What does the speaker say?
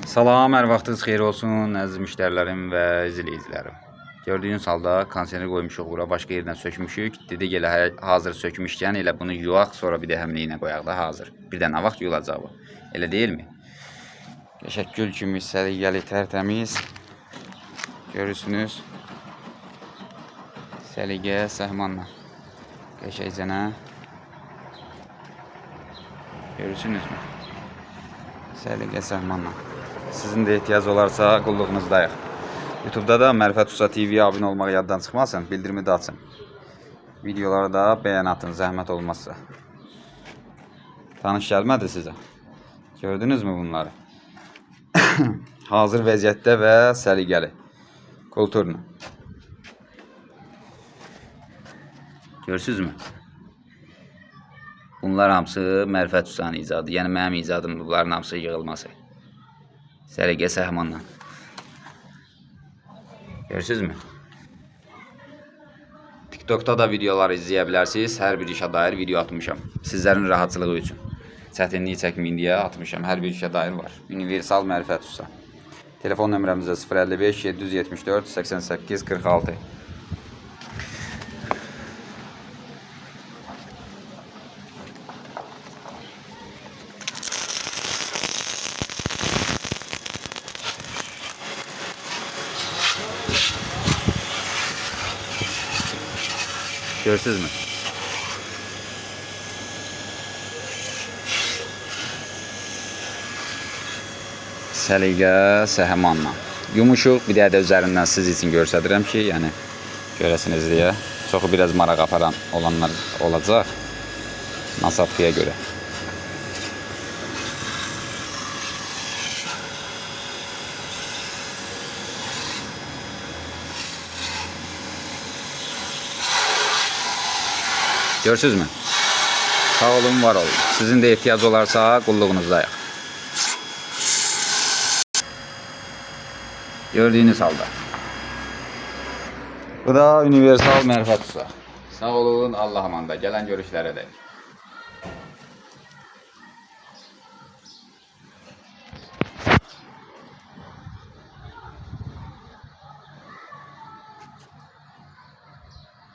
Salam, hər vaxtınız xeyir olsun, əziz müştərilərim və izləyicilərim. Gördüyünüz halda konseri qoymuşuq bura, başqa yerdən sökmüşük. Dedik elə hazır sökmüşkən elə bunu yuyaq, sonra bir də həmliyinə qoyaq da hazır. Bir də nə vaxt yuyulacaq bu? Elə deyilmi? Qəşəng gül kimi səliqəli, tərtəmiz. Görürsünüz. Səliqə, səhmanla. Qəşəngcənə. Görürsünüzmü? Səliqə, səhmanla. Sizin də ehtiyac olarsa qulluğunuzdayıq. YouTube'da da Mərifət Usta TV-yə abunə olmağı yaddan çıxmasın, bildirimi də açın. Videolara da bəyən atın, zəhmət olmazsa. Tanış gəlmədi sizə. Gördünüzmü bunları? Hazır vəziyyətdə və səliqəli. Kulturlu. Görürsünüzmü? Bunlar hamısı Mərifət Ustanın icadı. Yəni mənim icadım bunların hamısı yığılması. Səliqə, səhmanla. Görürsünüzmü? TikTok'da da videolar izləyə bilərsiniz. Hər bir işə dair video atmışam. Sizlərin rahatçılığı üçün. Çətinliyi çəkməyin deyə atmışam. Hər bir işə dair var. Universal Mərifət Usta. Telefon nömrəmizdə 055 774 88 46. Görürsünüzmü? Səliqə, səhmanla. Yumuşuq, bir də üzərindən siz için göstərirəm ki, yəni görəsiniz deyə. Çoxu biraz maraq aparan olanlar olacaq. Nasafkiyə görə. Görürsünüzmü? Sağ olun, var olun. Sizin de ihtiyac olarsa qulluğunuzdayıq. Gördüğünüz halda. Bu da Universal Mərifət Usta. Sağ olun, Allah'a emanet. Gələn görüşlərə dək.